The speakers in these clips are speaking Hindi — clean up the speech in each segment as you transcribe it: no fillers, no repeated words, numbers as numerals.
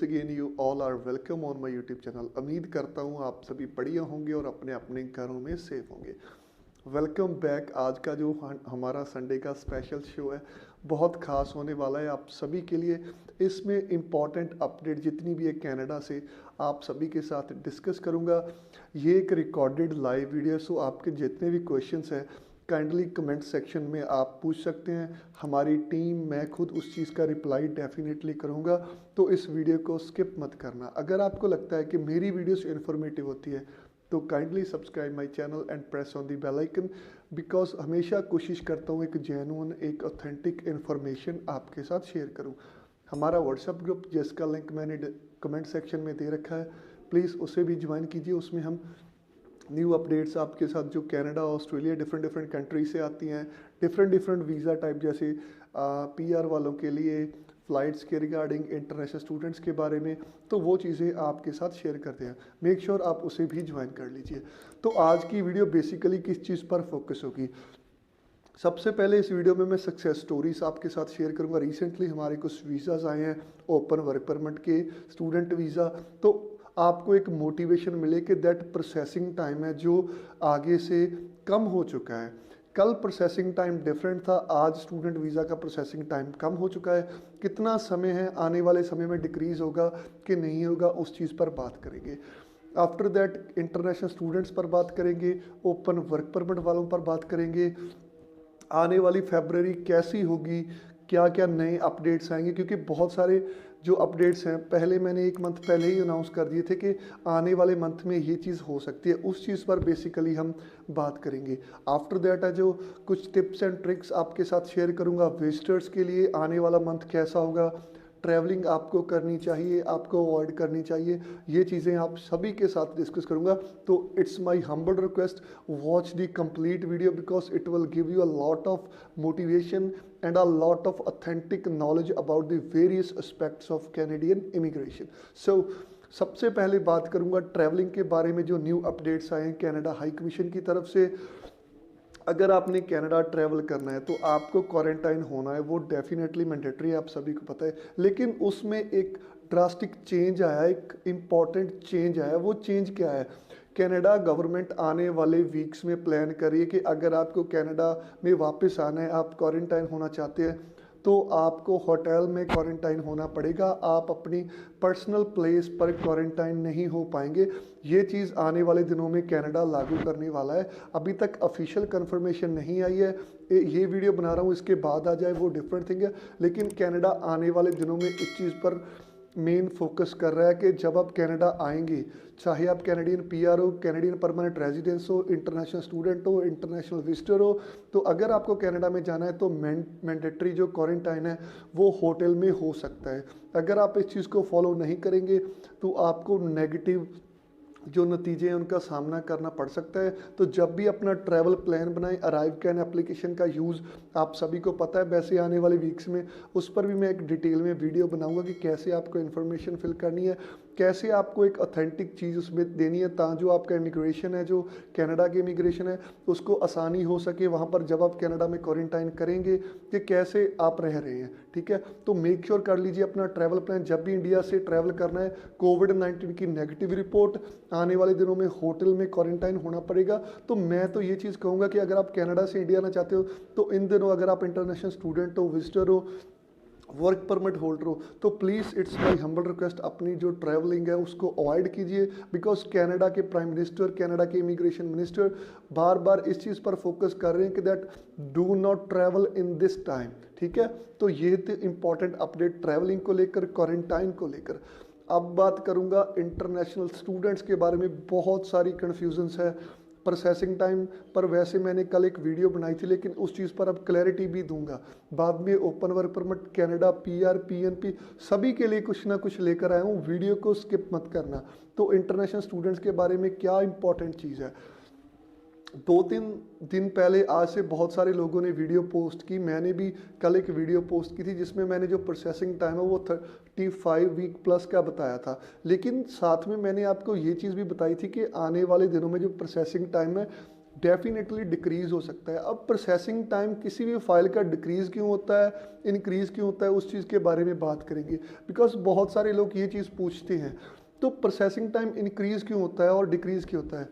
Again you all are welcome on my YouTube channel. उम्मीद करता हूँ आप सभी बढ़िया होंगे और अपने अपने घरों में सेफ होंगे। Welcome back. आज का जो हमारा संडे का स्पेशल शो है बहुत ख़ास होने वाला है आप सभी के लिए। इसमें इम्पॉर्टेंट अपडेट जितनी भी है कनाडा से आप सभी के साथ डिस्कस करूँगा। ये एक रिकॉर्डेड लाइव वीडियो, सो आपके जितने भी क्वेश्चंस हैं काइंडली कमेंट सेक्शन में आप पूछ सकते हैं। हमारी टीम, मैं खुद उस चीज़ का रिप्लाई डेफिनेटली करूँगा, तो इस वीडियो को स्किप मत करना। अगर आपको लगता है कि मेरी वीडियोस इन्फॉर्मेटिव होती है तो kindly subscribe my channel and press on the bell icon, because हमेशा कोशिश करता हूँ एक जेन्युइन, एक ऑथेंटिक इन्फॉर्मेशन आपके साथ शेयर करूँ। हमारा व्हाट्सएप ग्रुप जिसका लिंक मैंने कमेंट सेक्शन में दे रखा है, प्लीज़ उसे भी ज्वाइन कीजिए। उसमें हम न्यू अपडेट्स आपके साथ जो कनाडा, ऑस्ट्रेलिया, डिफरेंट कंट्री से आती हैं, डिफरेंट वीज़ा टाइप, जैसे पीआर वालों के लिए फ़्लाइट्स के रिगार्डिंग, इंटरनेशनल स्टूडेंट्स के बारे में, तो वो चीज़ें आपके साथ शेयर करते हैं। मेक श्योर आप उसे भी ज्वाइन कर लीजिए। तो आज की वीडियो बेसिकली किस चीज़ पर फोकस होगी? सबसे पहले इस वीडियो में मैं सक्सेस स्टोरीज आपके साथ शेयर करूंगा। रिसेंटली हमारे कुछ वीज़ाज आए हैं, ओपन वर्क परमिट के, स्टूडेंट वीज़ा, तो आपको एक मोटिवेशन मिले कि दैट प्रोसेसिंग टाइम है जो आगे से कम हो चुका है। कल प्रोसेसिंग टाइम डिफरेंट था, आज स्टूडेंट वीज़ा का प्रोसेसिंग टाइम कम हो चुका है। कितना समय है, आने वाले समय में डिक्रीज़ होगा कि नहीं होगा, उस चीज़ पर बात करेंगे। आफ्टर दैट इंटरनेशनल स्टूडेंट्स पर बात करेंगे, ओपन वर्क परमिट वालों पर बात करेंगे, आने वाली फरवरी कैसी होगी, क्या क्या नए अपडेट्स आएंगे, क्योंकि बहुत सारे जो अपडेट्स हैं पहले मैंने एक मंथ पहले ही अनाउंस कर दिए थे कि आने वाले मंथ में ये चीज़ हो सकती है। उस चीज़ पर बेसिकली हम बात करेंगे। आफ्टर दैट है जो कुछ टिप्स एंड ट्रिक्स आपके साथ शेयर करूंगा विजिटर्स के लिए, आने वाला मंथ कैसा होगा, ट्रैवलिंग आपको करनी चाहिए, आपको अवॉइड करनी चाहिए, ये चीज़ें आप सभी के साथ डिस्कस करूंगा। तो it's my humble request, watch the complete video because it will give you a lot of motivation and a lot of authentic knowledge about the various aspects of Canadian immigration. So सबसे पहले बात करूंगा ट्रैवलिंग के बारे में, जो न्यू अपडेट्स आए हैं कनाडा हाई कमीशन की तरफ से। अगर आपने कनाडा ट्रैवल करना है तो आपको क्वारंटाइन होना है, वो डेफिनेटली मैंडेटरी है, आप सभी को पता है। लेकिन उसमें एक ड्रास्टिक चेंज आया है, एक इम्पॉर्टेंट चेंज आया है। वो चेंज क्या है? कनाडा गवर्नमेंट आने वाले वीक्स में प्लान करिए कि अगर आपको कनाडा में वापस आना है, आप क्वारंटाइन होना चाहते हैं, तो आपको होटल में क्वारंटाइन होना पड़ेगा। आप अपनी पर्सनल प्लेस पर क्वारंटाइन नहीं हो पाएंगे। ये चीज़ आने वाले दिनों में कनाडा लागू करने वाला है। अभी तक ऑफिशियल कंफर्मेशन नहीं आई है, ये वीडियो बना रहा हूँ, इसके बाद आ जाए वो डिफरेंट थिंग है। लेकिन कनाडा आने वाले दिनों में इस चीज़ पर मेन फोकस कर रहा है कि जब आप कनाडा आएंगे, चाहे आप कैनेडियन पीआर हो, कैनेडियन परमानेंट रेजिडेंस हो, इंटरनेशनल स्टूडेंट हो, इंटरनेशनल विजिटर हो, तो अगर आपको कनाडा में जाना है तो मैंडेटरी जो क्वारंटाइन है वो होटल में हो सकता है। अगर आप इस चीज़ को फॉलो नहीं करेंगे तो आपको नेगेटिव जो नतीजे हैं उनका सामना करना पड़ सकता है। तो जब भी अपना ट्रैवल प्लान बनाएं, अराइव कैन एप्लीकेशन का यूज़ आप सभी को पता है, वैसे आने वाले वीक्स में उस पर भी मैं एक डिटेल में वीडियो बनाऊंगा कि कैसे आपको इन्फॉर्मेशन फिल करनी है, कैसे आपको एक ऑथेंटिक चीज़ उसमें देनी है, ताकि जो आपका इमिग्रेशन है, जो कनाडा की इमिग्रेशन है, उसको आसानी हो सके वहाँ पर जब आप कनाडा में क्वारंटाइन करेंगे कि कैसे आप रह रहे हैं। ठीक है, तो मेक श्योर कर लीजिए अपना ट्रैवल प्लान। जब भी इंडिया से ट्रैवल करना है, कोविड-19 की नेगेटिव रिपोर्ट, आने वाले दिनों में होटल में क्वारंटाइन होना पड़ेगा। तो मैं तो ये चीज़ कहूँगा कि अगर आप कनाडा से इंडिया आना चाहते हो तो इन दिनों अगर आप इंटरनेशनल स्टूडेंट हो, विजिटर हो, वर्क परमिट होल्डर हो, तो please it's my humble request, अपनी जो ट्रैवलिंग है उसको अवॉइड कीजिए। बिकॉज कनाडा के प्राइम मिनिस्टर, कनाडा के इमिग्रेशन मिनिस्टर बार बार इस चीज़ पर फोकस कर रहे हैं कि that do not travel in this time. ठीक है, तो ये थे इंपॉर्टेंट अपडेट ट्रैवलिंग को लेकर, क्वारंटाइन को लेकर। अब बात करूंगा इंटरनेशनल स्टूडेंट्स के बारे में। बहुत सारी कन्फ्यूजन्स है प्रोसेसिंग टाइम पर, वैसे मैंने कल एक वीडियो बनाई थी, लेकिन उस चीज़ पर अब क्लैरिटी भी दूंगा बाद में। Open work permit, Canada, PR, PNP, सभी के लिए कुछ ना कुछ लेकर आया हूँ, वीडियो को स्किप मत करना। तो इंटरनेशनल स्टूडेंट्स के बारे में क्या इंपॉर्टेंट चीज़ है, 2-3 दिन पहले आज से बहुत सारे लोगों ने वीडियो पोस्ट की, मैंने भी कल एक वीडियो पोस्ट की थी जिसमें मैंने जो प्रोसेसिंग टाइम है वो 35 वीक प्लस का बताया था। लेकिन साथ में मैंने आपको ये चीज़ भी बताई थी कि आने वाले दिनों में जो प्रोसेसिंग टाइम है डेफिनेटली डिक्रीज़ हो सकता है। अब प्रोसेसिंग टाइम किसी भी फाइल का डिक्रीज़ क्यों होता है, इंक्रीज़ क्यों होता है, उस चीज़ के बारे में बात करेंगे, बिकॉज बहुत सारे लोग ये चीज़ पूछते हैं। तो प्रोसेसिंग टाइम इंक्रीज़ क्यों होता है और डिक्रीज़ क्यों होता है?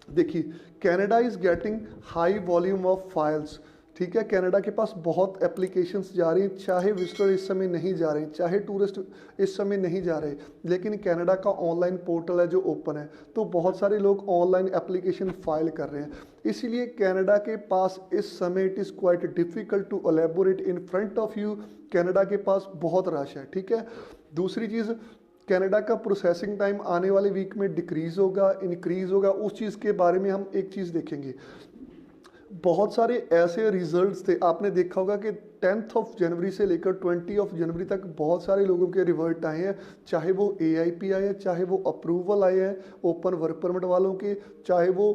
देखिए, Canada is getting high volume of files, ठीक है। कनाडा के पास बहुत एप्लीकेशंस जा रही हैं, चाहे विजिटर इस समय नहीं जा रहे हैं, चाहे टूरिस्ट इस समय नहीं जा रहे, लेकिन कनाडा का ऑनलाइन पोर्टल है जो ओपन है, तो बहुत सारे लोग ऑनलाइन एप्लीकेशन फाइल कर रहे हैं। इसीलिए कनाडा के पास इस समय it is quite difficult to elaborate in front of you. Canada के पास बहुत रश है, ठीक है। दूसरी चीज़, कनाडा का प्रोसेसिंग टाइम आने वाले वीक में डिक्रीज़ होगा, इंक्रीज़ होगा, उस चीज़ के बारे में हम एक चीज़ देखेंगे। बहुत सारे ऐसे रिजल्ट्स थे, आपने देखा होगा कि 10 जनवरी से लेकर 20 जनवरी तक बहुत सारे लोगों के रिवर्ट आए हैं, चाहे वो AIP आए हैं, चाहे वो अप्रूवल आए हैं ओपन वर्क परमिट वालों के, चाहे वो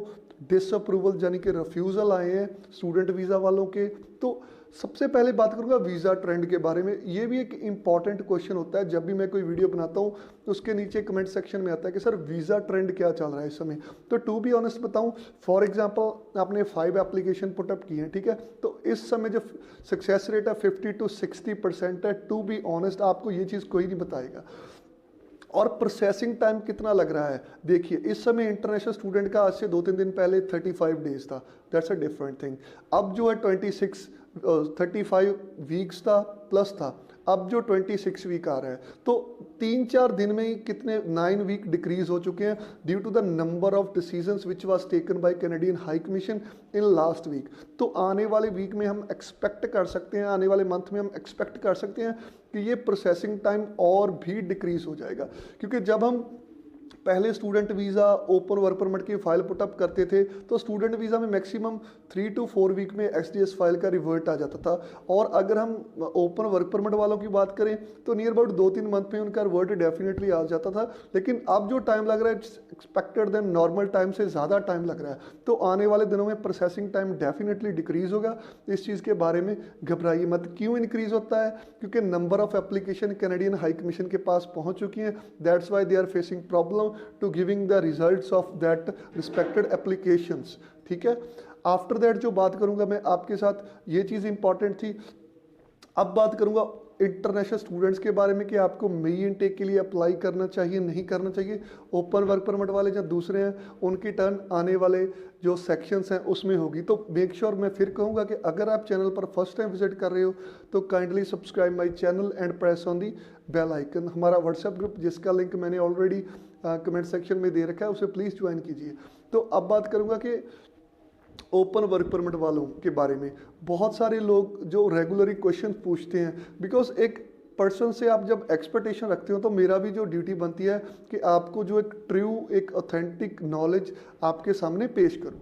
डिसअप्रूवल यानी कि रिफ्यूज़ल आए हैं स्टूडेंट वीज़ा वालों के। तो सबसे पहले बात करूंगा वीज़ा ट्रेंड के बारे में। ये भी एक इम्पॉर्टेंट क्वेश्चन होता है, जब भी मैं कोई वीडियो बनाता हूँ तो उसके नीचे कमेंट सेक्शन में आता है कि सर वीज़ा ट्रेंड क्या चल रहा है इस समय। तो टू बी ऑनेस्ट बताऊँ, फॉर एग्जांपल आपने 5 एप्लीकेशन पुटअप किए हैं, ठीक है, तो इस समय जो सक्सेस रेट है 50 to 60% है। टू बी ऑनेस्ट आपको ये चीज़ कोई नहीं बताएगा। और प्रोसेसिंग टाइम कितना लग रहा है, देखिए इस समय इंटरनेशनल स्टूडेंट का आज से 2-3 दिन पहले 35 डेज था, दैट्स अ डिफरेंट थिंग। अब जो है 35 वीक्स था प्लस था, अब जो 26 वीक आ रहा है, तो 3-4 दिन में ही कितने 9 वीक डिक्रीज हो चुके हैं due to the number of decisions which was taken by Canadian high commission in last week. तो आने वाले वीक में हम एक्सपेक्ट कर सकते हैं, आने वाले मंथ में हम एक्सपेक्ट कर सकते हैं कि ये प्रोसेसिंग टाइम और भी डिक्रीज हो जाएगा, क्योंकि जब हम पहले student visa open work permit की फाइल पुटअप करते थे तो स्टूडेंट वीज़ा में मैक्सिमम 3 to 4 वीक में XDS फाइल का रिवर्ट आ जाता था। और अगर हम ओपन वर्क परमिट वालों की बात करें तो नियर अबाउट 2-3 मंथ में उनका रिवर्ट डेफिनेटली आ जाता था। लेकिन अब जो टाइम लग रहा है एक्सपेक्टेड देन नॉर्मल टाइम से ज़्यादा टाइम लग रहा है। तो आने वाले दिनों में प्रोसेसिंग टाइम डेफिनेटली डिक्रीज़ होगा, इस चीज़ के बारे में घबराइए मत। क्यों इंक्रीज़ होता है? क्योंकि number of application Canadian high commission के पास पहुँच चुकी हैं, that's why they are facing problem to giving the results of that respected applications, ठीक है। आफ्टर दैट जो बात करूंगा मैं आपके साथ, ये चीज़ इंपॉर्टेंट थी। अब बात करूंगा इंटरनेशनल स्टूडेंट्स के बारे में कि आपको मई इनटेक के लिए अप्लाई करना चाहिए नहीं करना चाहिए। ओपन वर्क परमिट वाले जो दूसरे हैं उनकी टर्न आने वाले जो सेक्शंस हैं उसमें होगी। तो मेक श्योर मैं फिर कहूँगा कि अगर आप चैनल पर फर्स्ट टाइम विजिट कर रहे हो तो kindly subscribe my channel and press on the bell icon. हमारा व्हाट्सएप ग्रुप जिसका लिंक मैंने ऑलरेडी कमेंट सेक्शन में दे रखा है, उसे प्लीज़ ज्वाइन कीजिए। तो अब बात करूँगा कि ओपन वर्क परमिट वालों के बारे में। बहुत सारे लोग जो रेगुलरली क्वेश्चन पूछते हैं, बिकॉज एक पर्सन से आप जब एक्सपेक्टेशन रखते हो तो मेरा भी जो ड्यूटी बनती है कि आपको जो एक ट्रू एक ऑथेंटिक नॉलेज आपके सामने पेश करूं।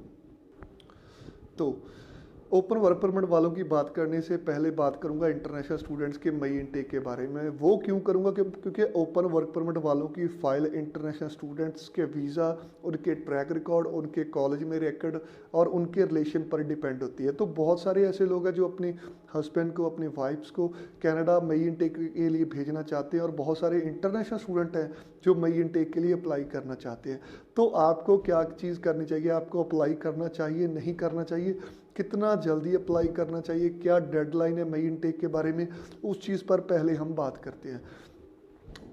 तो ओपन वर्क परमिट वालों की बात करने से पहले बात करूंगा इंटरनेशनल स्टूडेंट्स के मई इनटेक के बारे में। वो क्यों करूंगा क्योंकि ओपन वर्क परमिट वालों की फ़ाइल इंटरनेशनल स्टूडेंट्स के वीज़ा, उनके ट्रैक रिकॉर्ड, उनके कॉलेज में रिकॉर्ड और उनके रिलेशन पर डिपेंड होती है। तो बहुत सारे ऐसे लोग हैं जो अपने हस्बैंड को, अपनी वाइफ्स को कनाडा मई इनटेक के लिए भेजना चाहते हैं, और बहुत सारे इंटरनेशनल स्टूडेंट हैं जो मई इनटेक के लिए अप्लाई करना चाहते हैं। तो आपको क्या चीज़ करनी चाहिए? आपको अप्लाई करना चाहिए, नहीं करना चाहिए, कितना जल्दी अप्लाई करना चाहिए, क्या डेडलाइन है मई इनटेक के बारे में, उस चीज़ पर पहले हम बात करते हैं।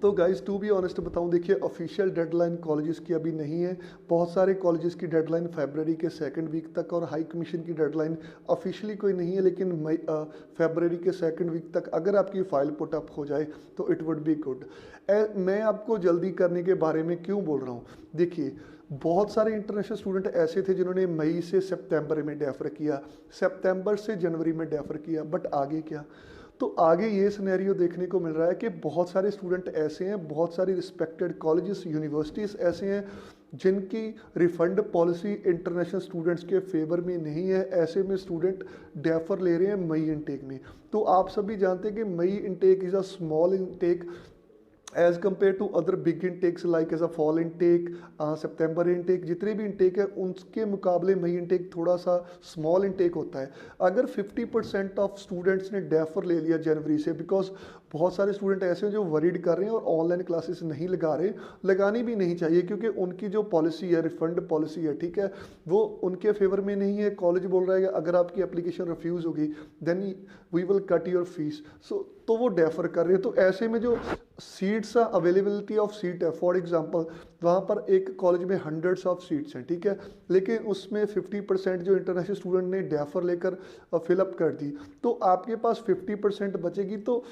तो गाइस टू बी ऑनेस्ट बताऊं, देखिए ऑफिशियल डेडलाइन कॉलेजेस की अभी नहीं है। बहुत सारे कॉलेजेस की डेडलाइन फरवरी के 2nd वीक तक, और हाई कमीशन की डेडलाइन ऑफिशियली कोई नहीं है, लेकिन फरवरी के 2nd वीक तक अगर आपकी फ़ाइल पुटअप हो जाए तो इट वुड बी गुड। मैं आपको जल्दी करने के बारे में क्यों बोल रहा हूँ? देखिए बहुत सारे इंटरनेशनल स्टूडेंट ऐसे थे जिन्होंने मई से सितंबर में डेफर किया, सितंबर से जनवरी में डेफर किया, बट आगे क्या? तो आगे ये सिनेरियो देखने को मिल रहा है कि बहुत सारे स्टूडेंट ऐसे हैं, बहुत सारी रिस्पेक्टेड कॉलेजेस, यूनिवर्सिटीज़ ऐसे हैं जिनकी रिफंड पॉलिसी इंटरनेशनल स्टूडेंट्स के फेवर में नहीं है। ऐसे में स्टूडेंट डेफर ले रहे हैं मई इनटेक में। तो आप सभी जानते हैं कि May intake is a small intake as compare to other big intakes like as a fall intake, सितंबर इनटेक, जितने भी इनटेक है उनके मुकाबले मई इनटेक थोड़ा सा स्मॉल इनटेक होता है। अगर 50% ऑफ स्टूडेंट्स ने डेफर ले लिया जनवरी से, बिकॉज बहुत सारे स्टूडेंट ऐसे हैं जो वरीड कर रहे हैं और ऑनलाइन क्लासेस नहीं लगा रहे, लगानी भी नहीं चाहिए क्योंकि उनकी जो पॉलिसी है, रिफंड पॉलिसी है, ठीक है, वो उनके फेवर में नहीं है। कॉलेज बोल रहा है कि अगर आपकी एप्लीकेशन रिफ्यूज़ होगी then we will cut your fees, so तो वो डेफर कर रहे हैं। तो ऐसे में जो सीट्स अवेलेबिलिटी ऑफ सीट है, फॉर एग्जांपल वहाँ पर एक कॉलेज में हंड्रेड्स ऑफ सीट्स हैं, ठीक है, लेकिन उसमें 50% जो इंटरनेशनल स्टूडेंट ने डेफर लेकर फिलअप कर दी, तो आपके पास 50% बचेगी। तो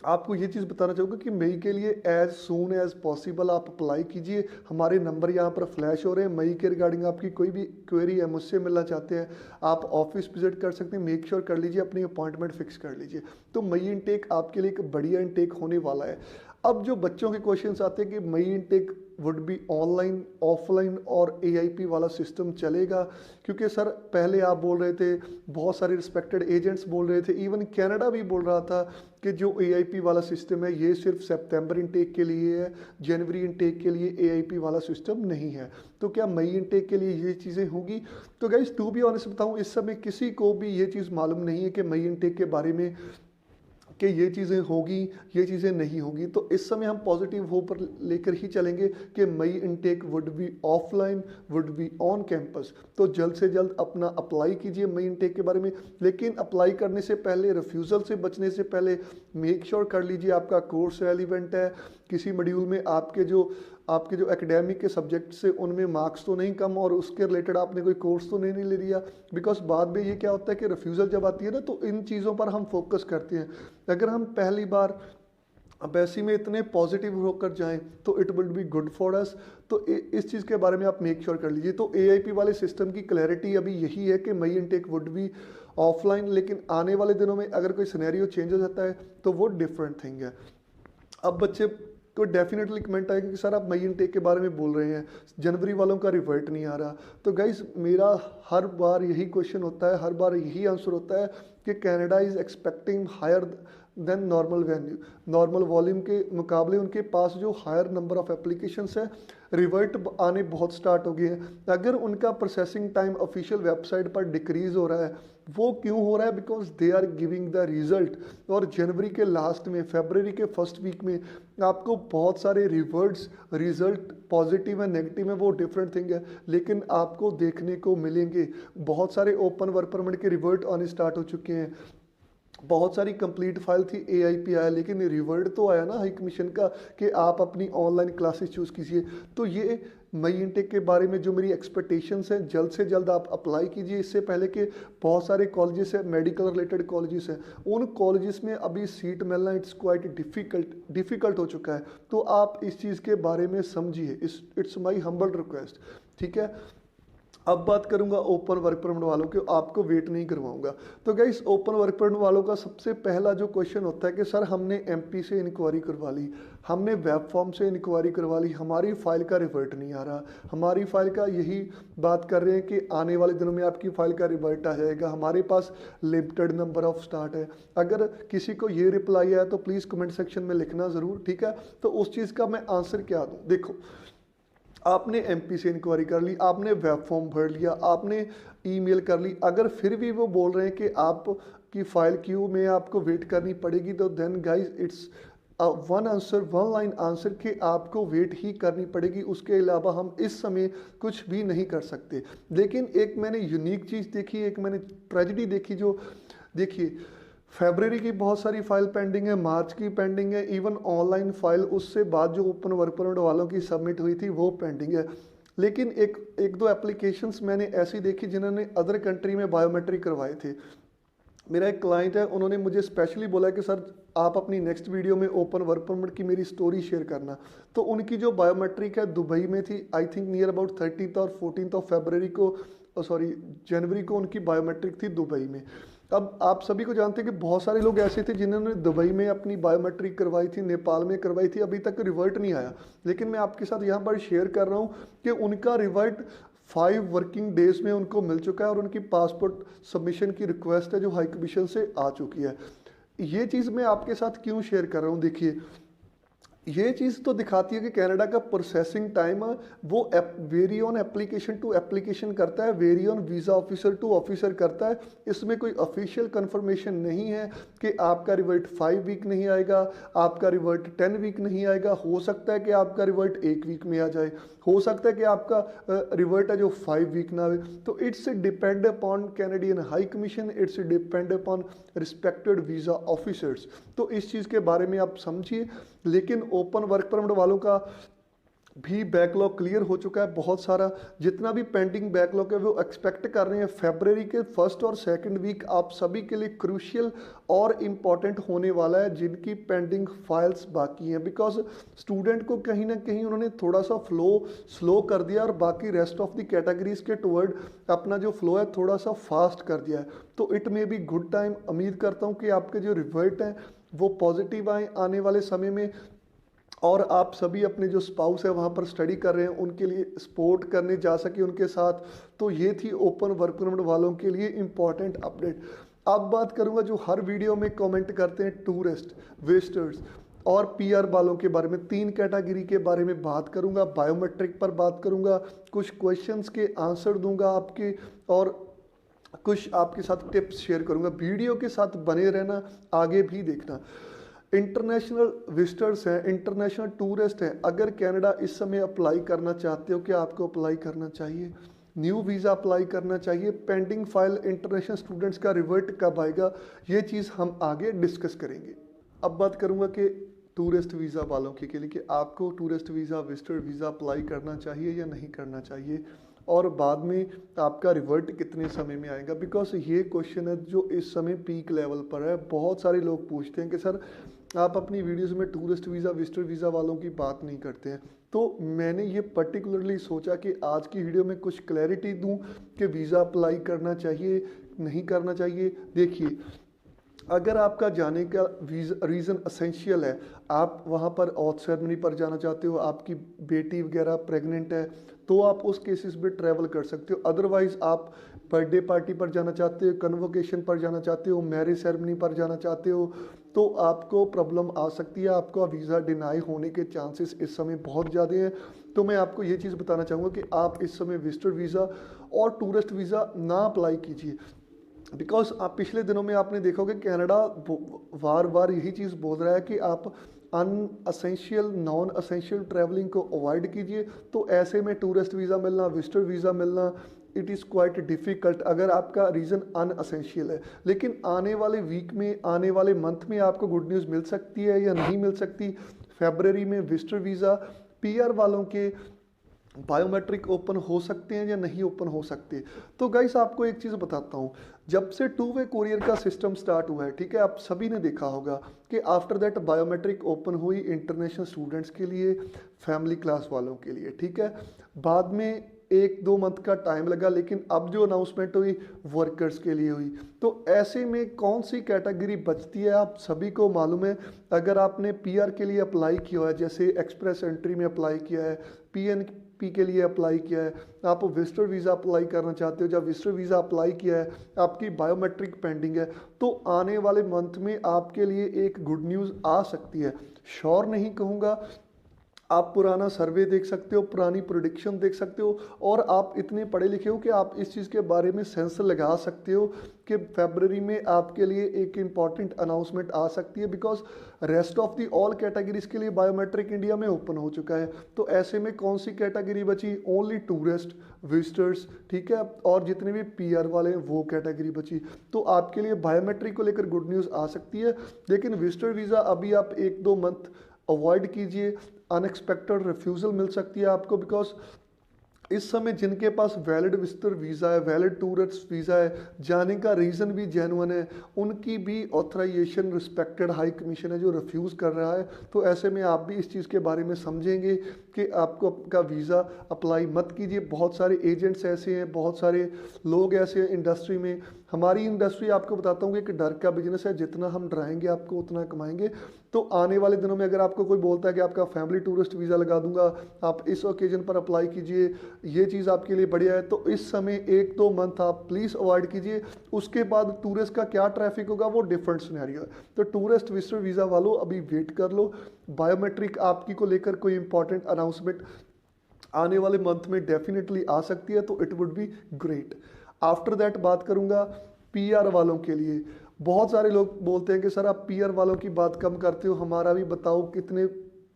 आपको ये चीज़ बताना चाहूँगा कि मई के लिए एज सून एज पॉसिबल आप अप्लाई कीजिए। हमारे नंबर यहाँ पर फ्लैश हो रहे हैं। मई के रिगार्डिंग आपकी कोई भी क्वेरी है, मुझसे मिलना चाहते हैं, आप ऑफिस विजिट कर सकते हैं। मेक श्योर कर लीजिए, अपनी अपॉइंटमेंट फिक्स कर लीजिए। तो मई इनटेक आपके लिए एक बढ़िया इनटेक होने वाला है। अब जो बच्चों के क्वेश्चंस आते हैं कि May intake would be online, offline और एआईपी वाला सिस्टम चलेगा, क्योंकि सर पहले आप बोल रहे थे, बहुत सारे रिस्पेक्टेड एजेंट्स बोल रहे थे, इवन कनाडा भी बोल रहा था कि जो एआईपी वाला सिस्टम है ये सिर्फ सितंबर इनटेक के लिए है, जनवरी इनटेक के लिए एआईपी वाला सिस्टम नहीं है। तो क्या मई इनटेक के लिए ये चीज़ें होंगी? तो गाइस टू बी ऑनेस्ट बताऊँ, इस समय किसी को भी ये चीज़ मालूम नहीं है कि मई इनटेक के बारे में कि ये चीज़ें होगी, ये चीज़ें नहीं होगी। तो इस समय हम पॉजिटिव होप पर लेकर ही चलेंगे कि May intake would be offline, would be on campus. तो जल्द से जल्द अपना अप्लाई कीजिए मई इनटेक के बारे में, लेकिन अप्लाई करने से पहले, रिफ्यूज़ल से बचने से पहले मेक श्योर कर लीजिए आपका कोर्स रेलिवेंट है, किसी मॉड्यूल में आपके जो एकेडमिक के सब्जेक्ट से उनमें मार्क्स तो नहीं कम और उसके रिलेटेड आपने कोई कोर्स तो नहीं ले लिया। बिकॉज बाद में ये क्या होता है कि रिफ्यूज़ल जब आती है ना, तो इन चीज़ों पर हम फोकस करते हैं। अगर हम पहली बार अम्बेसी में इतने पॉजिटिव होकर जाएं तो it will be good for us. तो इस चीज़ के बारे में आप मेक श्योर कर लीजिए। तो एआईपी वाले सिस्टम की क्लैरिटी अभी यही है कि May intake would be offline, लेकिन आने वाले दिनों में अगर कोई सिनेरियो चेंज हो जाता है तो वो डिफरेंट थिंग है। अब बच्चे तो डेफिनेटली कमेंट आएगा कि सर आप मई इनटेक के बारे में बोल रहे हैं, जनवरी वालों का रिवर्ट नहीं आ रहा। तो गाइस मेरा हर बार यही क्वेश्चन होता है, हर बार यही आंसर होता है कि Canada is expecting higher than normal value, normal volume के मुकाबले उनके पास जो हायर नंबर ऑफ एप्लीकेशंस है, रिवर्ट आने बहुत स्टार्ट हो गए हैं। अगर उनका प्रोसेसिंग टाइम ऑफिशियल वेबसाइट पर डिक्रीज़ हो रहा है, वो क्यों हो रहा है? Because they are giving the result. और जनवरी के लास्ट में, फरवरी के फर्स्ट वीक में आपको बहुत सारे रिवर्ट्स, रिजल्ट पॉजिटिव है नेगेटिव है वो डिफरेंट थिंग है, लेकिन आपको देखने को मिलेंगे। बहुत सारे ओपन वर्क परमिट के रिवर्ट आने स्टार्ट हो चुके हैं, बहुत सारी कंप्लीट फाइल थी, एआईपी आया, लेकिन रिवर्ट तो आया ना हाई कमीशन का कि आप अपनी ऑनलाइन क्लासेस चूज़ कीजिए। तो ये मई इनटेक के बारे में जो मेरी एक्सपेक्टेशंस हैं, जल्द से जल्द आप अप्लाई कीजिए। इससे पहले कि बहुत सारे कॉलेजेस हैं, मेडिकल रिलेटेड कॉलेजेस हैं, उन कॉलेजेस में अभी सीट मिलना इट्स क्वाइट डिफ़िकल्ट हो चुका है। तो आप इस चीज़ के बारे में समझिए, इट्स माई हम्बल रिक्वेस्ट, ठीक है। अब बात करूंगा ओपन वर्क परमिट वालों के, आपको वेट नहीं करवाऊंगा। तो गाइस ओपन वर्क परमिट वालों का सबसे पहला जो क्वेश्चन होता है कि सर हमने एमपी से इंक्वायरी करवा ली, हमने वेब फॉर्म से इंक्वायरी करवा ली, हमारी फाइल का रिवर्ट नहीं आ रहा, हमारी फाइल का यही बात कर रहे हैं कि आने वाले दिनों में आपकी फाइल का रिवर्ट आ जाएगा, हमारे पास लिमिटेड नंबर ऑफ स्टार्ट है। अगर किसी को ये रिप्लाई आया तो प्लीज़ कमेंट सेक्शन में लिखना ज़रूर, ठीक है। तो उस चीज़ का मैं आंसर क्या दूँ? देखो, आपने एमपी से इंक्वायरी कर ली, आपने वेब फॉर्म भर लिया, आपने ईमेल कर ली, अगर फिर भी वो बोल रहे हैं कि आपकी फ़ाइल क्यू में आपको वेट करनी पड़ेगी, तो then guys it's one answer, one line answer कि आपको वेट ही करनी पड़ेगी। उसके अलावा हम इस समय कुछ भी नहीं कर सकते। लेकिन एक मैंने यूनिक चीज़ देखी, एक मैंने ट्रेजेडी देखी, जो देखिए फरवरी की बहुत सारी फाइल पेंडिंग है, मार्च की पेंडिंग है, इवन ऑनलाइन फाइल उससे बाद जो ओपन वर्क परमिट वालों की सबमिट हुई थी वो पेंडिंग है। लेकिन एक दो एप्लीकेशंस मैंने ऐसी देखी जिन्होंने अदर कंट्री में बायोमेट्रिक करवाए थे। मेरा एक क्लाइंट है, उन्होंने मुझे स्पेशली बोला कि सर आप अपनी नेक्स्ट वीडियो में ओपन वर्क परमिट की मेरी स्टोरी शेयर करना। तो उनकी जो बायोमेट्रिक है दुबई में थी, आई थिंक नियर अबाउट 30 और 14 ऑफ फरवरी को, जनवरी को उनकी बायोमेट्रिक थी दुबई में। अब आप सभी को जानते हैं कि बहुत सारे लोग ऐसे थे जिन्होंने दुबई में अपनी बायोमेट्रिक करवाई थी, नेपाल में करवाई थी, अभी तक रिवर्ट नहीं आया। लेकिन मैं आपके साथ यहाँ पर शेयर कर रहा हूँ कि उनका रिवर्ट 5 वर्किंग डेज में उनको मिल चुका है और उनकी पासपोर्ट सबमिशन की रिक्वेस्ट है जो हाई कमीशन से आ चुकी है। ये चीज़ मैं आपके साथ क्यों शेयर कर रहा हूँ? देखिए, ये चीज़ तो दिखाती है कि कनाडा का प्रोसेसिंग टाइम वो vary on application to application करता है, vary on visa officer to officer करता है। इसमें कोई ऑफिशियल कंफर्मेशन नहीं है कि आपका रिवर्ट 5 वीक नहीं आएगा, आपका रिवर्ट 10 वीक नहीं आएगा। हो सकता है कि आपका रिवर्ट 1 वीक में आ जाए, हो सकता है कि आपका रिवर्ट है जो 5 वीक ना आए। तो it's depend upon Canadian high commission, it's depend upon respected visa officers. तो इस चीज़ के बारे में आप समझिए। लेकिन ओपन वर्क परमिट वालों का भी बैकलॉग क्लियर हो चुका है बहुत सारा। जितना भी पेंडिंग बैकलॉग है वो एक्सपेक्ट कर रहे हैं फरवरी के फर्स्ट और सेकंड वीक आप सभी के लिए क्रूशियल और इम्पॉर्टेंट होने वाला है, जिनकी पेंडिंग फाइल्स बाकी हैं। बिकॉज स्टूडेंट को कहीं ना कहीं उन्होंने थोड़ा सा फ्लो स्लो कर दिया और बाकी रेस्ट ऑफ द कैटेगरीज के टुवर्ड अपना जो फ्लो है थोड़ा सा फास्ट कर दिया है। तो it may be good time. उम्मीद करता हूँ कि आपके जो रिवर्ट हैं वो पॉजिटिव आए आने वाले समय में, और आप सभी अपने जो स्पाउस है वहाँ पर स्टडी कर रहे हैं उनके लिए सपोर्ट करने जा सके उनके साथ। तो ये थी ओपन वर्क परमिट वालों के लिए इम्पॉर्टेंट अपडेट। अब बात करूँगा जो हर वीडियो में कमेंट करते हैं टूरिस्ट, विजिटर्स और पीआर वालों के बारे में। 3 कैटेगरी के बारे में बात करूँगा, बायोमेट्रिक पर बात करूँगा, कुछ क्वेश्चंस के आंसर दूंगा आपके, और कुछ आपके साथ टिप्स शेयर करूँगा। वीडियो के साथ बने रहना, आगे भी देखना। इंटरनेशनल विजिटर्स हैं, इंटरनेशनल टूरिस्ट हैं, अगर कनाडा इस समय अप्लाई करना चाहते हो, क्या आपको अप्लाई करना चाहिए? न्यू वीज़ा अप्लाई करना चाहिए? पेंडिंग फाइल इंटरनेशनल स्टूडेंट्स का रिवर्ट कब आएगा? ये चीज़ हम आगे डिस्कस करेंगे। अब बात करूँगा कि टूरिस्ट वीज़ा वालों के लिए कि आपको tourist visa, visitor visa apply करना चाहिए या नहीं करना चाहिए, और बाद में आपका रिवर्ट कितने समय में आएगा। बिकॉज ये क्वेश्चन है जो इस समय पीक लेवल पर है। बहुत सारे लोग पूछते हैं कि सर आप अपनी वीडियोस में टूरिस्ट वीज़ा, विजिटर वीज़ा वालों की बात नहीं करते हैं। तो मैंने ये पर्टिकुलरली सोचा कि आज की वीडियो में कुछ क्लैरिटी दूं कि वीज़ा अप्लाई करना चाहिए, नहीं करना चाहिए। देखिए, अगर आपका जाने का रीज़न असेंशियल है, आप वहाँ पर ऑथ सेरेमनी पर जाना चाहते हो, आपकी बेटी वगैरह प्रेग्नेंट है, तो आप उस केसेस में ट्रैवल कर सकते हो। अदरवाइज़ आप बर्थडे पार्टी पर जाना चाहते हो, कन्वोकेशन पर जाना चाहते हो, मैरिज सेरेमनी पर जाना चाहते हो, तो आपको प्रॉब्लम आ सकती है। आपका वीज़ा डिनाई होने के चांसेस इस समय बहुत ज़्यादा हैं। तो मैं आपको ये चीज़ बताना चाहूँगा कि आप इस समय विजिटर वीज़ा और टूरिस्ट वीज़ा ना अप्लाई कीजिए। बिकॉज आप पिछले दिनों में आपने देखा होगा कनाडा बार बार यही चीज़ बोल रहा है कि आप अनअसेंशियल, नॉन असेंशियल ट्रैवलिंग को अवॉइड कीजिए। तो ऐसे में टूरिस्ट वीज़ा मिलना, विजिटर वीज़ा मिलना, इट इज़ क्वाइट डिफ़िकल्ट अगर आपका रीज़न अनअसेंशियल है। लेकिन आने वाले वीक में, आने वाले मंथ में आपको गुड न्यूज़ मिल सकती है या नहीं मिल सकती। फरवरी में विजिटर वीज़ा, पीआर वालों के बायोमेट्रिक ओपन हो सकते हैं या नहीं ओपन हो सकते। तो गाइस आपको एक चीज़ बताता हूँ, जब से 2 वे कोरियर का सिस्टम स्टार्ट हुआ है, ठीक है, आप सभी ने देखा होगा कि आफ्टर दैट बायोमेट्रिक ओपन हुई इंटरनेशनल स्टूडेंट्स के लिए, फैमिली क्लास वालों के लिए, ठीक है। बाद में 1-2 मंथ का टाइम लगा, लेकिन अब जो अनाउंसमेंट हुई वर्कर्स के लिए हुई। तो ऐसे में कौन सी कैटेगरी बचती है आप सभी को मालूम है। अगर आपने पीआर के लिए अप्लाई किया है, जैसे एक्सप्रेस एंट्री में अप्लाई किया है, पीएनपी के लिए अप्लाई किया है, आप विजिटर वीज़ा अप्लाई करना चाहते हो, जब विजिटर वीज़ा अप्लाई किया है, आपकी बायोमेट्रिक पेंडिंग है, तो आने वाले मंथ में आपके लिए एक गुड न्यूज़ आ सकती है। श्योर नहीं कहूँगा, आप पुराना सर्वे देख सकते हो, पुरानी प्रोडिक्शन देख सकते हो, और आप इतने पढ़े लिखे हो कि आप इस चीज़ के बारे में सेंस लगा सकते हो कि फरवरी में आपके लिए एक इम्पॉर्टेंट अनाउंसमेंट आ सकती है। Because rest of the all categories के लिए बायोमेट्रिक इंडिया में ओपन हो चुका है। तो ऐसे में कौन सी कैटेगरी बची? ओनली टूरिस्ट, विजिटर्स, ठीक है, और जितने भी पीआर वाले हैं वो कैटेगरी बची। तो आपके लिए बायोमेट्रिक को लेकर गुड न्यूज़ आ सकती है। लेकिन विजिटर वीज़ा अभी आप 1-2 मंथ अवॉइड कीजिए, अनएक्सपेक्टेड रिफ्यूज़ल मिल सकती है आपको। बिकॉज इस समय जिनके पास वैलिड विजिटर वीज़ा है, वैलिड टूरिस्ट वीज़ा है, जाने का रीज़न भी जेन्युइन है, उनकी भी ऑथराइजेशन रिस्पेक्टेड हाई कमीशन है जो रिफ्यूज़ कर रहा है। तो ऐसे में आप भी इस चीज़ के बारे में समझेंगे कि आपको आपका वीज़ा अप्लाई मत कीजिए। बहुत सारे एजेंट्स ऐसे हैं, बहुत सारे लोग ऐसे हैं इंडस्ट्री में हमारी इंडस्ट्री आपको बताता हूँ कि एक डर का बिजनेस है, जितना हम डराएंगे आपको उतना कमाएंगे। तो आने वाले दिनों में अगर आपको कोई बोलता है कि आपका फैमिली टूरिस्ट वीज़ा लगा दूंगा, आप इस ओकेजन पर अप्लाई कीजिए, ये चीज़ आपके लिए बढ़िया है, तो इस समय 1-2 मंथ आप प्लीज़ अवॉइड कीजिए। उसके बाद टूरिस्ट का क्या ट्रैफिक होगा वो डिफरेंट सिनेरियो है। तो टूरिस्ट विजिटर वीज़ा वालों अभी वेट कर लो। बायोमेट्रिक आपकी को लेकर कोई इंपॉर्टेंट अनाउंसमेंट आने वाले मंथ में डेफिनेटली आ सकती है, तो it would be great. After that बात करूंगा पीआर वालों के लिए। बहुत सारे लोग बोलते हैं कि सर आप पीआर वालों की बात कम करते हो, हमारा भी बताओ कितने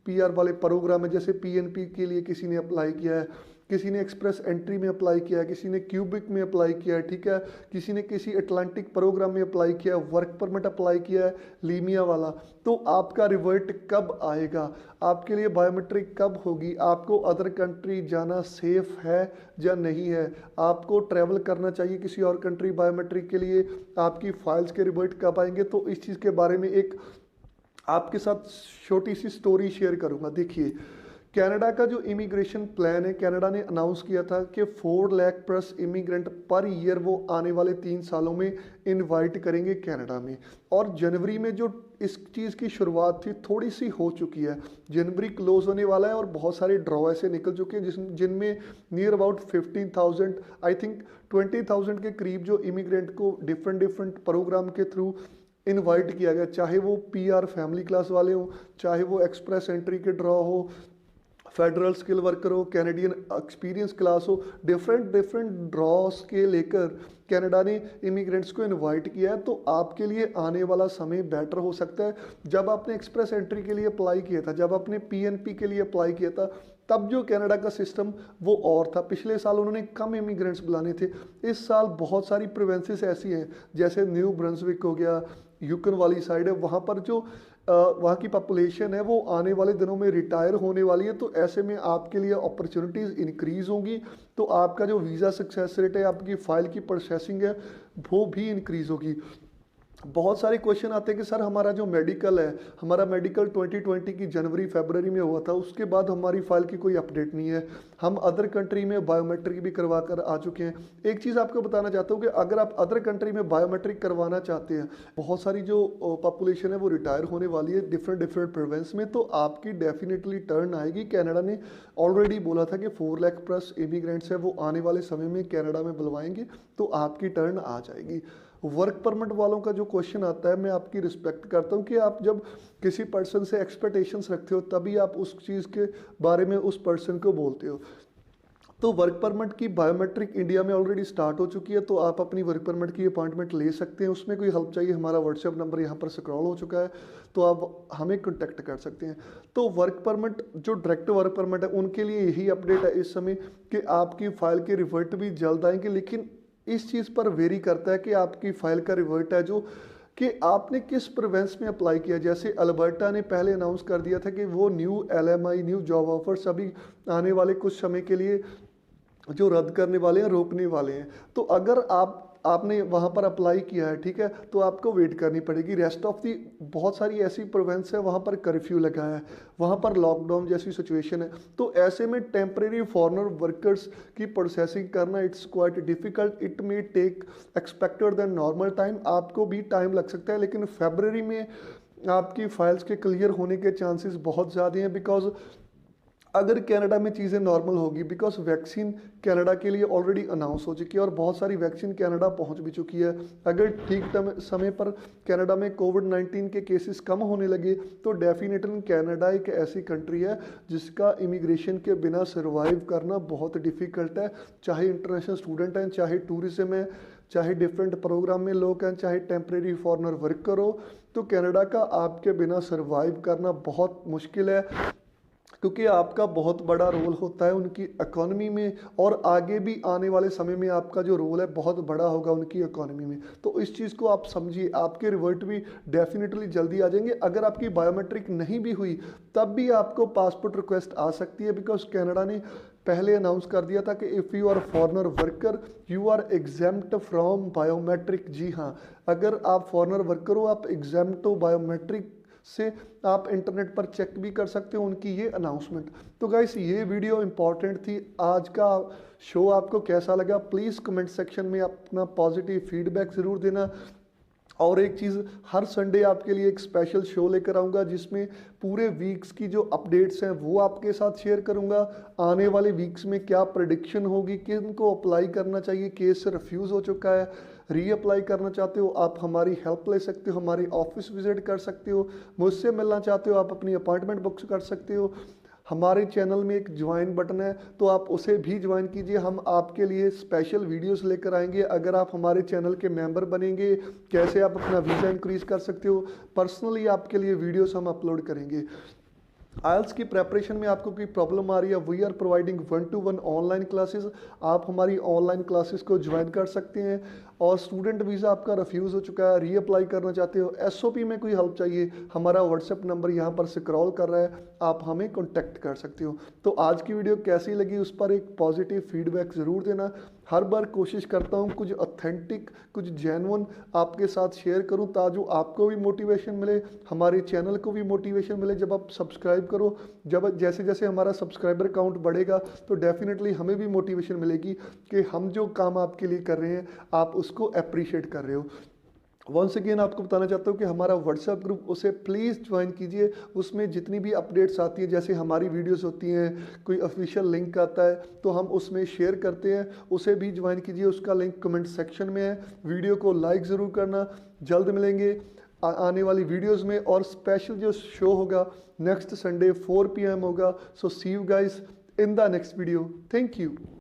पीआर वाले प्रोग्राम है। जैसे पीएनपी के लिए किसी ने अप्लाई किया है, किसी ने एक्सप्रेस एंट्री में अप्लाई किया है, किसी ने क्यूबिक में अप्लाई किया है, ठीक है, किसी ने किसी अटलांटिक प्रोग्राम में अप्लाई किया है, वर्क परमिट अप्लाई किया है लीमिया वाला। तो आपका रिवर्ट कब आएगा, आपके लिए बायोमेट्रिक कब होगी, आपको अदर कंट्री जाना सेफ है या नहीं है, आपको ट्रैवल करना चाहिए किसी और कंट्री बायोमेट्रिक के लिए, आपकी फाइल्स के रिवर्ट कब आएंगे। तो इस चीज़ के बारे में एक आपके साथ छोटी सी स्टोरी शेयर करूंगा। देखिए, कनाडा का जो इमिग्रेशन प्लान है, कनाडा ने अनाउंस किया था कि 4 lakh plus immigrant per year वो आने वाले 3 सालों में इनवाइट करेंगे कनाडा में। और जनवरी में जो इस चीज़ की शुरुआत थी थोड़ी सी हो चुकी है, जनवरी क्लोज होने वाला है और बहुत सारे ड्रॉ ऐसे निकल चुके हैं जिनमें नियर अबाउट 15,000 आई थिंक 20,000 के करीब जो इमिग्रेंट को डिफरेंट प्रोग्राम के थ्रू इनवाइट किया गया, चाहे वो पीआर फैमिली क्लास वाले हो, चाहे वो एक्सप्रेस एंट्री के ड्रॉ हो, फेडरल स्किल वर्कर हो, कैनेडियन एक्सपीरियंस क्लास हो, डिफरेंट ड्रॉस के लेकर कनाडा ने इमिग्रेंट्स को इनवाइट किया है। तो आपके लिए आने वाला समय बेटर हो सकता है। जब आपने एक्सप्रेस एंट्री के लिए अप्लाई किया था, जब आपने पीएनपी के लिए अप्लाई किया था, तब जो कनाडा का सिस्टम वो और था। पिछले साल उन्होंने कम इमिग्रेंट्स बुलाने थे। इस साल बहुत सारी प्रोविंसेस ऐसी हैं, जैसे न्यू ब्रंसविक हो गया, यूकन वाली साइड है, वहाँ पर जो वहाँ की पॉपुलेशन है वो आने वाले दिनों में रिटायर होने वाली है। तो ऐसे में आपके लिए अपॉर्चुनिटीज़ इंक्रीज होंगी, तो आपका जो वीज़ा सक्सेस रेट है, आपकी फ़ाइल की प्रोसेसिंग है, वो भी इंक्रीज होगी। बहुत सारे क्वेश्चन आते हैं कि सर हमारा जो मेडिकल है, हमारा मेडिकल 2020 की जनवरी फरवरी में हुआ था, उसके बाद हमारी फाइल की कोई अपडेट नहीं है, हम अदर कंट्री में बायोमेट्रिक भी करवा कर आ चुके हैं। एक चीज़ आपको बताना चाहता हूँ कि अगर आप अदर कंट्री में बायोमेट्रिक करवाना चाहते हैं, बहुत सारी जो पॉपुलेशन है वो रिटायर होने वाली है डिफरेंट प्रोविंस में, तो आपकी डेफिनेटली टर्न आएगी। कनाडा ने ऑलरेडी बोला था कि 4 लाख प्लस इमिग्रेंट्स है वो आने वाले समय में कनाडा में बुलवाएंगे, तो आपकी टर्न आ जाएगी। वर्क परमिट वालों का जो क्वेश्चन आता है, मैं आपकी रिस्पेक्ट करता हूँ कि आप जब किसी पर्सन से एक्सपेक्टेशंस रखते हो तभी आप उस चीज़ के बारे में उस पर्सन को बोलते हो। तो वर्क परमिट की बायोमेट्रिक इंडिया में ऑलरेडी स्टार्ट हो चुकी है, तो आप अपनी वर्क परमिट की अपॉइंटमेंट ले सकते हैं। उसमें कोई हेल्प चाहिए, हमारा व्हाट्सएप नंबर यहाँ पर स्क्रॉल हो चुका है, तो आप हमें कॉन्टैक्ट कर सकते हैं। तो वर्क परमिट जो डायरेक्ट वर्क परमिट है उनके लिए यही अपडेट है इस समय कि आपकी फ़ाइल के रिवर्ट भी जल्द आएंगे, लेकिन इस चीज़ पर वेरी करता है कि आपकी फ़ाइल का रिवर्ट है जो कि आपने किस प्रोविंस में अप्लाई किया। जैसे अल्बर्टा ने पहले अनाउंस कर दिया था कि वो new LMI new job offers अभी आने वाले कुछ समय के लिए जो रद्द करने वाले हैं, रोकने वाले हैं। तो अगर आपने वहाँ पर अप्लाई किया है, ठीक है, तो आपको वेट करनी पड़ेगी। रेस्ट ऑफ दी बहुत सारी ऐसी प्रोविंस है वहाँ पर कर्फ्यू लगा है, वहाँ पर लॉकडाउन जैसी सिचुएशन है। तो ऐसे में टेम्परेरी फॉरेनर वर्कर्स की प्रोसेसिंग करना it's quite difficult, it may take expected than normal time, आपको भी टाइम लग सकता है। लेकिन फरवरी में आपकी फाइल्स के क्लियर होने के चांसेस बहुत ज़्यादा हैं, बिकॉज अगर कनाडा में चीज़ें नॉर्मल होगी, बिकॉज वैक्सीन कनाडा के लिए ऑलरेडी अनाउंस हो चुकी है और बहुत सारी वैक्सीन कनाडा पहुंच भी चुकी है। अगर ठीक समय पर कनाडा में कोविड-19 के केसेस कम होने लगे तो डेफिनेटली कनाडा एक ऐसी कंट्री है जिसका इमिग्रेशन के बिना सर्वाइव करना बहुत डिफ़िकल्ट है। चाहे इंटरनेशनल स्टूडेंट हैं, चाहे टूरिज्म है, चाहे डिफरेंट प्रोग्राम में लोग हैं, चाहे टेम्परेरी फॉरेनर वर्कर हो, तो कनाडा का आपके बिना सर्वाइव करना बहुत मुश्किल है, क्योंकि आपका बहुत बड़ा रोल होता है उनकी इकोनॉमी में, और आगे भी आने वाले समय में आपका जो रोल है बहुत बड़ा होगा उनकी इकोनॉमी में। तो इस चीज़ को आप समझिए, आपके रिवर्ट भी डेफिनेटली जल्दी आ जाएंगे। अगर आपकी बायोमेट्रिक नहीं भी हुई तब भी आपको पासपोर्ट रिक्वेस्ट आ सकती है, बिकॉज कनाडा ने पहले अनाउंस कर दिया था कि if you are foreigner worker you are exempt from biometric. जी हाँ, अगर आप फॉरेनर वर्कर हो, आप एग्जेम्प्ट हो बायोमेट्रिक से आप इंटरनेट पर चेक भी कर सकते हो उनकी ये अनाउंसमेंट। तो गाइस ये वीडियो इंपॉर्टेंट थी। आज का शो आपको कैसा लगा प्लीज़ कमेंट सेक्शन में अपना पॉजिटिव फीडबैक ज़रूर देना। और एक चीज़, हर संडे आपके लिए एक स्पेशल शो लेकर आऊँगा जिसमें पूरे वीक्स की जो अपडेट्स हैं वो आपके साथ शेयर करूँगा। आने वाले वीक्स में क्या प्रेडिक्शन होगी, किन को अप्लाई करना चाहिए, केस रिफ्यूज़ हो चुका है, रीअप्लाई करना चाहते हो आप हमारी हेल्प ले सकते हो, हमारी ऑफिस विजिट कर सकते हो, मुझसे मिलना चाहते हो आप अपनी अपॉइंटमेंट बुक कर सकते हो। हमारे चैनल में एक ज्वाइन बटन है तो आप उसे भी ज्वाइन कीजिए। हम आपके लिए स्पेशल वीडियोस लेकर आएंगे। अगर आप हमारे चैनल के मेंबर बनेंगे, कैसे आप अपना वीज़ा इंक्रीज कर सकते हो, पर्सनली आपके लिए वीडियोस हम अपलोड करेंगे। आइल्स की प्रेपरेशन में आपको कोई प्रॉब्लम आ रही है, we are providing 1-to-1 online classes. आप हमारी ऑनलाइन क्लासेस को ज्वाइन कर सकते हैं। और स्टूडेंट वीज़ा आपका रिफ्यूज़ हो चुका है, रीअप्लाई करना चाहते हो, एसओपी में कोई हेल्प चाहिए, हमारा व्हाट्सएप नंबर यहाँ पर स्क्रॉल कर रहा है, आप हमें कॉन्टैक्ट कर सकते हो। तो आज की वीडियो कैसी लगी उस पर एक पॉजिटिव फीडबैक ज़रूर देना। हर बार कोशिश करता हूँ कुछ ऑथेंटिक, कुछ जेन्युइन आपके साथ शेयर करूँ ताकि आपको भी मोटिवेशन मिले, हमारे चैनल को भी मोटिवेशन मिले। जब आप सब्सक्राइब करो, जब जैसे जैसे हमारा सब्सक्राइबर काउंट बढ़ेगा तो डेफिनेटली हमें भी मोटिवेशन मिलेगी कि हम जो काम आपके लिए कर रहे हैं आप उसको अप्रिशिएट कर रहे हो। वंस अगेन आपको बताना चाहता हूँ कि हमारा व्हाट्सएप ग्रुप, उसे प्लीज़ ज्वाइन कीजिए। उसमें जितनी भी अपडेट्स आती हैं, जैसे हमारी वीडियोस होती हैं, कोई ऑफिशियल लिंक आता है तो हम उसमें शेयर करते हैं, उसे भी ज्वाइन कीजिए। उसका लिंक कमेंट सेक्शन में है। वीडियो को लाइक ज़रूर करना। जल्द मिलेंगे आने वाली वीडियोस में। और स्पेशल जो शो होगा नेक्स्ट संडे 4 PM होगा। So see you guys in the next video. Thank you.